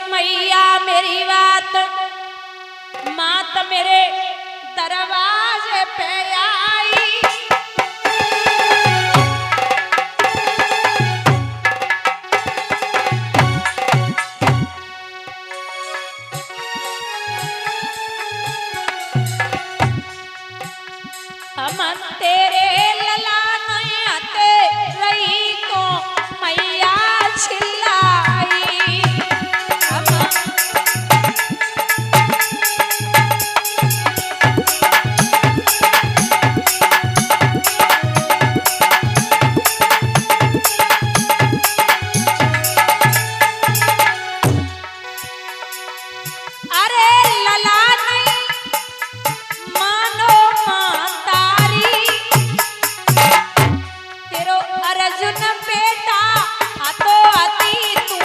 मैया मेरी बात, मात मेरे दरवाजे पे आई। हम तेरे ललानते रही को मैया छिलाई। अरे लला नहीं मानो मातारी, तेरो अर्जुन बेटा हाथो हाथी तू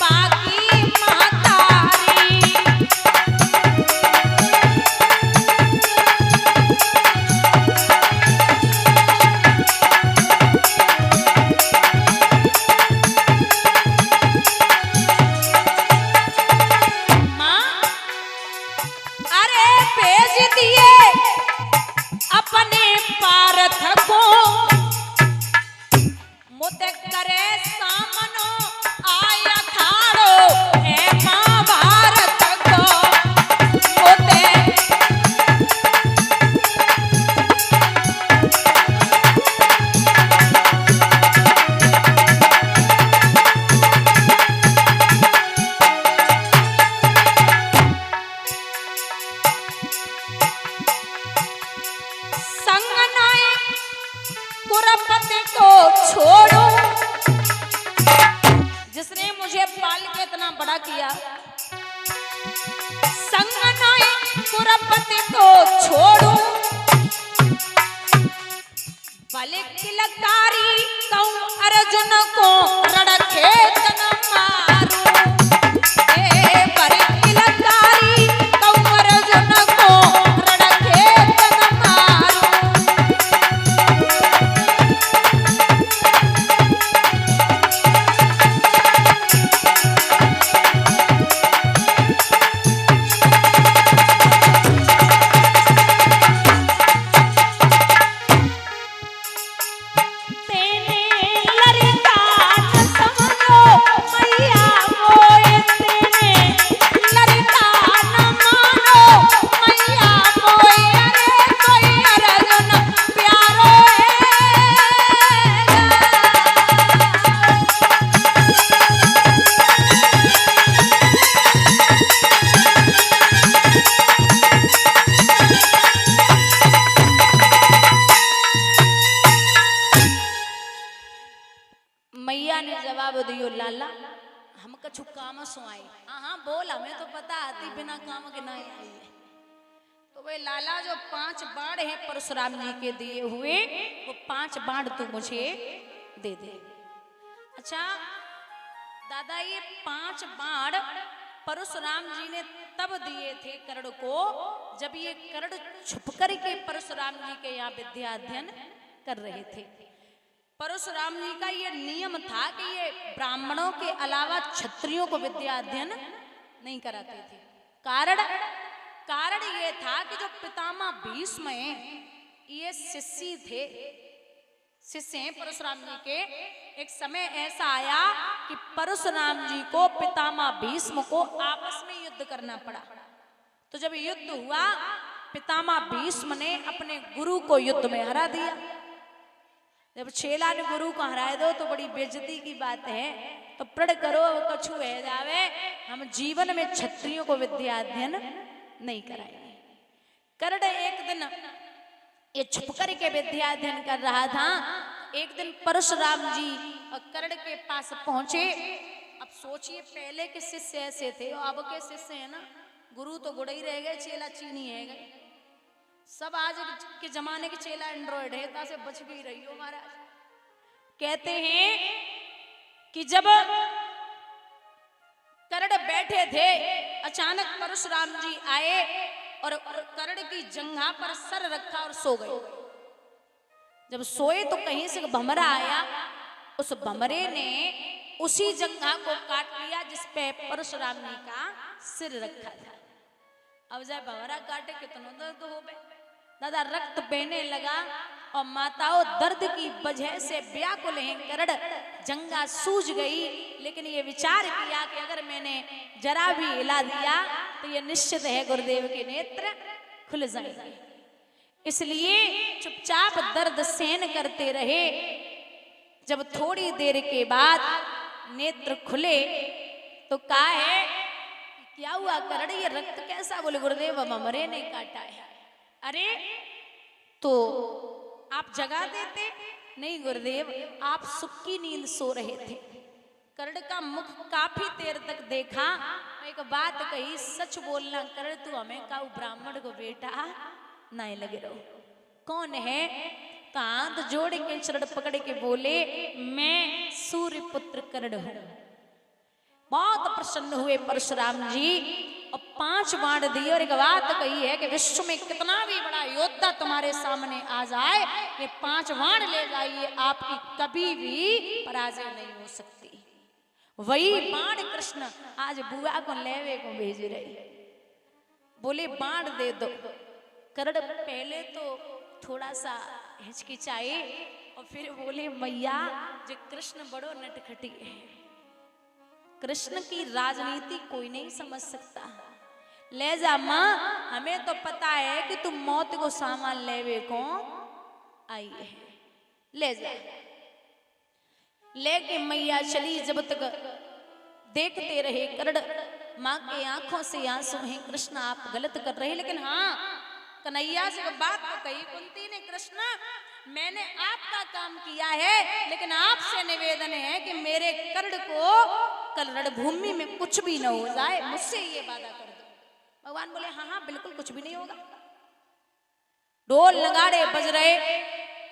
बाकी मातारी। अरे भेज दिए अपने पारथ को, मुते करे सामनो आया खाड़ो है महाभारत को। मुते कुरपति को छोड़ो, जिसने मुझे पाल के इतना बड़ा किया। संगनाय कुरपति को छोड़ो, भले किलकारी कहूं अर्जुन को रणखेत न मारूं। ए भले किलकारी कहूं अर्जुन को रणखेत न मारूं। मैया ने जवाब दियो लाला हम कछु काम सो आई। हाँ बोल, हमें तो पता आती बिना काम के ना आई है। तो वे लाला जो 5 बाण हैं परशुराम जी के दिए हुए, वो 5 बाण तू मुझे दे दे। अच्छा दादा, ये 5 बाण परशुराम जी ने तब दिए थे कर्ण को, जब ये कर्ण छुप कर के परशुराम जी के यहाँ विद्या अध्ययन कर रहे थे। परशुराम जी का ये नियम था कि ये ब्राह्मणों के अलावा क्षत्रियों को विद्या अध्ययन नहीं कराते थे। कारण ये था कि जो पितामह भीष्म हैं, ये शिष्य थे, शिष्य हैं परशुराम जी के। एक समय ऐसा आया कि परशुराम जी को पितामह भीष्म को आपस में युद्ध करना पड़ा। तो जब युद्ध हुआ, पितामह भीष्म ने अपने गुरु को युद्ध में हरा दिया। जब चेला ने गुरु को हरा दो तो बड़ी बेइज्जती की बात है। तो प्रण करो अब कछु है जावे, हम जीवन में क्षत्रियों को विद्या अध्ययन नहीं कराएंगे। कर्ण एक दिन ये छुप कर के विद्या अध्ययन कर रहा था। एक दिन परशुराम जी कर्ण के पास पहुंचे। अब सोचिए, पहले के शिष्य ऐसे थे, अब के शिष्य है ना, गुरु तो गुड़ ही रह गए, चेला चीनी है गए। सब आज के जमाने के चेला एंड्रॉइड है, ता से बच भी रही हो महाराज। कहते हैं कि जब कर्ण बैठे थे, अचानक परशुराम जी आए और कर्ण की जंघा पर सर रखा और सो गए। जब सोए तो कहीं से भमरा आया, उस भमरे ने उसी जंघा को काट लिया जिस पे परशुराम जी का सिर रखा था। अब जाए भंवरा काटे कितना दर्द हो गए दादा, रक्त बहने लगा और माताओं दर्द की वजह से व्याकुल हैं, करड़ जंगा सूझ गई। लेकिन ये विचार किया कि अगर मैंने जरा भी हिला दिया तो ये निश्चित है गुरुदेव के नेत्र खुल जाएंगे, इसलिए चुपचाप दर्द सहन करते रहे। जब थोड़ी देर के बाद नेत्र खुले तो कहा है क्या हुआ करड़, ये रक्त कैसा? बोले गुरुदेव हमरे ने काटा है। अरे तो आप जगा देते? नहीं गुरुदेव, आप सुख की नींद सो रहे थे। करड़ का मुख काफी देर तक देखा, एक बात कही, सच बोलना करड़, तू हमें काऊ ब्राह्मण को बेटा नहीं लगे रहो। कौन है? तो हाथ जोड़ के चरण पकड़ के बोले मैं सूर्य पुत्र करड़ हूं। बहुत प्रसन्न हुए परशुराम जी और 5 बाण दिए और एक बात कही है कि विश्व में कितना भी बड़ा योद्धा तुम्हारे सामने आ जाए, ये 5 बाण ले जाइए, आपकी कभी भी पराजय नहीं हो सकती। वही बाण कृष्ण आज बुआ को लेवे को भेज रहे, बोले बाण दे दो। करड़ पहले तो थोड़ा सा हिचकिचाए और फिर बोले मैया जो कृष्ण बड़ो नटखटी है, कृष्ण की राजनीति कोई नहीं समझ सकता। ले जा माँ, हमें तो पता है कि तुम मौत को सामान लेवे को आई है, ले जा। लेके मैया चली। जब तक देखते रहे करड़, माँ के आंखों से आंसू हैं, कृष्ण आप गलत कर रहे हैं। लेकिन हाँ, कन्हैया से बात तो कही कुंती ने, कृष्ण मैंने आपका काम किया है, लेकिन आपसे निवेदन है कि मेरे करड़ को कल रणभूमि में कुछ भी न हो जाए, मुझसे ये वादा कर दो। भगवान बोले हाँ हाँ बिल्कुल, कुछ भी नहीं होगा। ढोल नगाड़े बज रहे,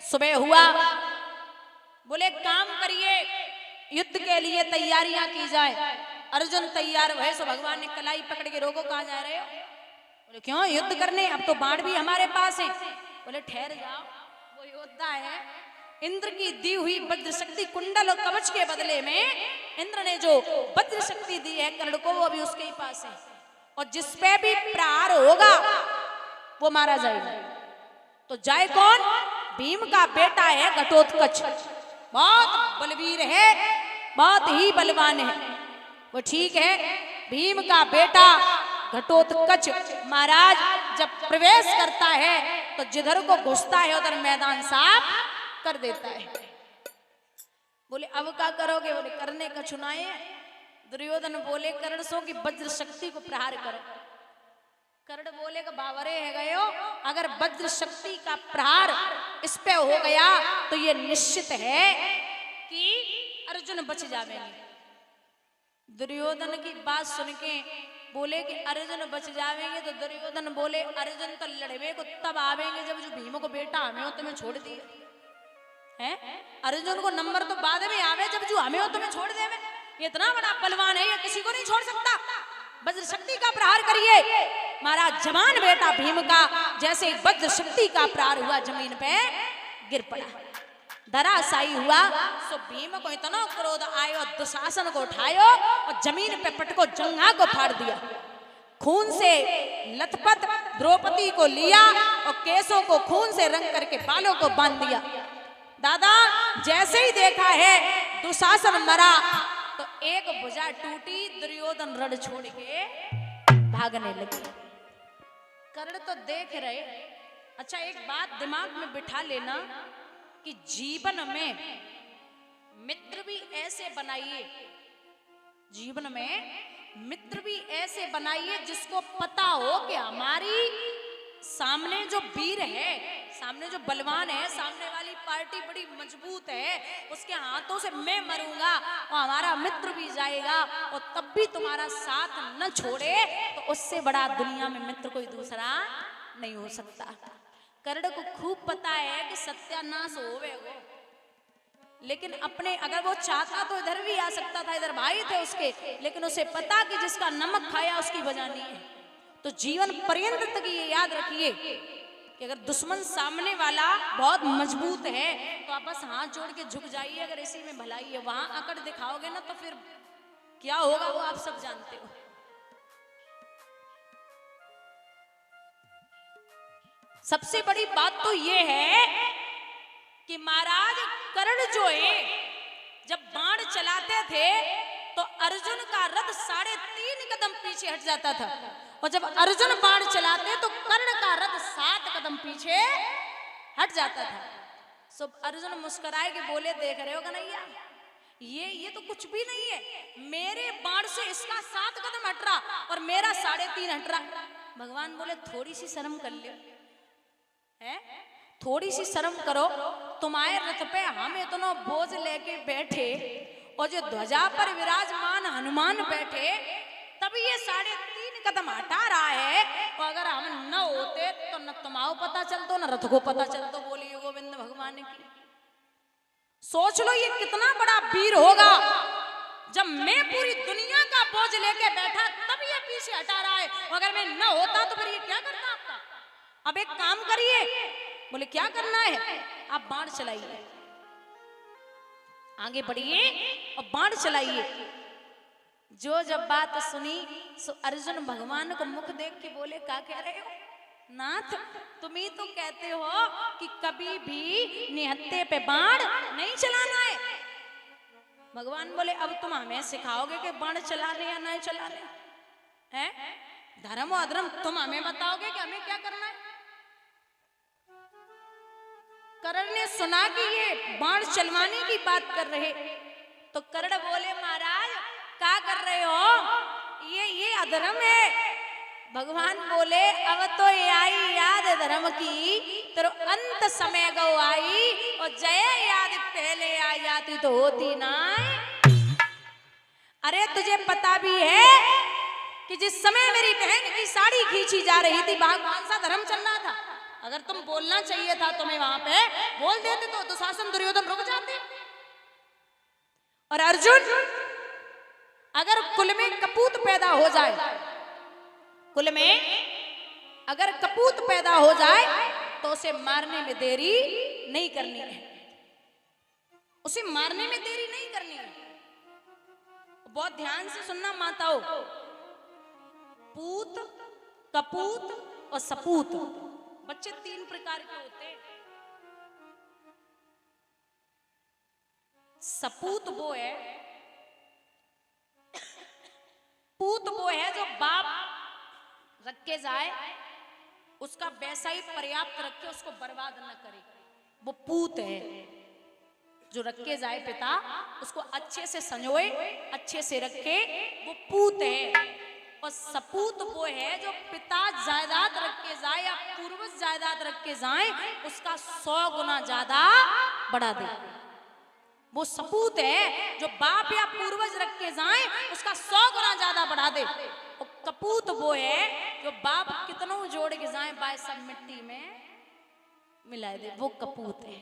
सुबह हुआ, बोले काम करिए, युद्ध के लिए तैयारियां की जाए। अर्जुन तैयार हुए, सो भगवान ने कलाई पकड़ के रोको, कहाँ जा रहे हो? बोले क्यों युद्ध करने, अब तो बाण भी हमारे पास है। बोले ठहर जाओ, वो योद्धा है, इंद्र की दी हुई वज्र शक्ति कुंडल और कवच के बदले में इंद्र ने जो वज्र शक्ति दी है करड़ को, वो अभी उसके ही पास है, और जिसपे भी प्रहार होगा वो मारा जाएगा। तो जाए कौन? भीम का बेटा है घटोत्कच, बहुत बलवीर है, बहुत ही बलवान है वो। ठीक है, भीम का बेटा घटोत्कच महाराज जब प्रवेश करता है तो जिधर को घुसता है उधर मैदान साफ कर देता है। बोले अब क्या करोगे? बोले करने का चुनाए। दुर्योधन बोले कर्ण सो की वज्र शक्ति को प्रहार करो। कर्ण बोले का बावरे है गयो, अगर वज्र शक्ति का प्रहार इस पे हो गया तो ये निश्चित है कि अर्जुन बच जाएंगे। दुर्योधन की बात सुन के बोले कि अर्जुन बच जाएंगे, तो दुर्योधन बोले अर्जुन तो लड़वे को तब आवेंगे जब जो भीम को बेटा हमें हो तुम्हें छोड़ दिए हैं। अर्जुन को नंबर तो बाद में आवे जब जो हमें हो तुम्हें छोड़ देवे। ये इतना बड़ा बलवान है, ये किसी को नहीं छोड़ सकता। वज्र शक्ति का प्रहार करिए। महाराज जवान बेटा भीम का जैसे वज्र शक्ति का प्रहार हुआ, जमीन पे गिर पड़ा, धराशायी हुआ। सो भीम को इतना क्रोध आयो, दुशासन को उठायो और जमीन पे पटको जंघा को फाड़ दिया। खून से लथपथ द्रौपदी को लिया और केसों को खून से रंग करके बालों को बांध दिया। दादा जैसे ही देखा है दुशासन मरा तो एक भुजा टूटी, दुर्योधन रण छोड़ के भागने लगे। कर्ण तो देख रहे। अच्छा एक बात दिमाग में बिठा लेना कि जीवन में मित्र भी ऐसे बनाइए, जीवन में मित्र भी ऐसे बनाइए जिसको पता हो कि हमारी सामने जो वीर है, सामने जो बलवान है, सामने वाली पार्टी बड़ी मजबूत है, उसके हाथों से मैं मरूंगा और हमारा मित्र भी जाएगा और तब भी तुम्हारा साथ न छोड़े, तो उससे बड़ा दुनिया में मित्र कोई दूसरा नहीं हो सकता। कर्ण को खूब पता है कि सत्यानाश होवे वो, लेकिन अपने अगर वो चाहता तो इधर भी आ सकता था, इधर भाई थे उसके, लेकिन उसे पता कि जिसका नमक खाया उसकी वजह नहीं है। तो जीवन पर्यंत तक ये याद रखिए कि अगर दुश्मन सामने वाला बहुत मजबूत है तो आप बस हाथ जोड़ के झुक जाइए। अगर इसी में भलाई है, वहां अकड़ दिखाओगे ना तो फिर क्या होगा वो आप सब जानते हो। सबसे बड़ी बात तो ये है कि महाराज कर्ण जो है जब बाण चलाते थे तो अर्जुन का रथ 3.5 कदम पीछे हट जाता था, और जब अर्जुन बाण चलाते तो कर्ण का रथ 7 कदम पीछे हट जाता था। सो अर्जुन मुस्कुराए के बोले, देख रहे हो कन्हैया, ये तो कुछ भी नहीं है, मेरे बाण से इसका 7 कदम हट रहा और मेरा 3.5 हट रहा। भगवान बोले, थोड़ी सी शर्म कर ले, है थोड़ी सी शर्म करो, तुम्हारे रथ पे हम इतना बोझ लेके बैठे और जो ध्वजा पर विराजमान हनुमान बैठे, तब ये 3.5 कदम हटा रहा है, और अगर हम न होते तो न तुम्हारा पता चलतो न रथ को पता चलतो। बोलिए गोविंद भगवान की। सोच लो ये कितना बड़ा वीर होगा, जब मैं पूरी दुनिया का बोझ लेके बैठा तब ये पीछे हटा रहा है, अगर मैं न होता तो फिर ये क्या करता आपका। अब एक काम करिए, बोले क्या करना है, आप बाण चलाइए, आगे बढ़िए और बाण चलाइए। जो जब बात सुनी सो अर्जुन भगवान को मुख देख के बोले, क्या कह रहे हो नाथ, तुम ही तो कहते हो कि कभी भी निहत्थे पे बाण नहीं चलाना है। भगवान बोले, अब तुम हमें सिखाओगे कि बाण चलाने या नहीं चलाने हैं, धर्म और अधर्म तुम हमें बताओगे कि हमें क्या करना है। कर्ण ने सुना कि ये बाण चलवाने की बात कर रहे, तो कर्ण बोले, महाराज क्या कर रहे हो, ये अधर्म है। भगवान बोले, अब तो ये आई याद धर्म की, तेरो अंत समय गो आई, और जय याद पहले आ जाती तो होती ना। अरे तुझे पता भी है कि जिस समय मेरी बहन की साड़ी खींची जा रही थी, वहां कौन सा धर्म चल रहा था। अगर तुम बोलना चाहिए था तुम्हें वहां पे बोल देते तो दुशासन दुर्योधन रुक जाते। और अर्जुन, अगर कुल में कपूत पैदा हो जाए, कुल में अगर कपूत पैदा हो जाए तो उसे मारने में देरी नहीं करनी है, उसे मारने में देरी नहीं करनी है। बहुत ध्यान से सुनना माताओं, पूत, कपूत और सपूत, बच्चे 3 प्रकार के होते हैं। सपूत वो है, पूत वो है जो बाप रख के जाए, उसका वैसा ही पर्याप्त रखे, उसको बर्बाद न करे, वो पूत है। जो रख के जाए पिता, उसको अच्छे से संजोए, अच्छे से रखे, वो पूत है। और सपूत वो है जो पिता जायदाद रख के जाए या पूर्वज जायदाद रख के जाए, उसका 100 गुना ज्यादा बढ़ा दे, वो सपूत है। जो बाप या पूर्वज रख के जाए उसका 100 गुना ज्यादा बढ़ा दे। और कपूत वो है जो बाप कितनों जोड़ के जाए बाय सब मिट्टी में मिला दे, वो कपूत है।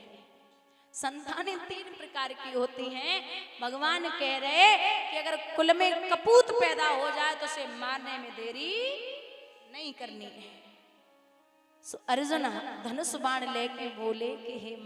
संतानें 3 प्रकार की होती हैं। भगवान कह रहे कि अगर कुल में कपूत पैदा हो जाए तो उसे मारने में देरी नहीं करनी है। सो अर्जुन धनुष बाण लेके बोले कि हे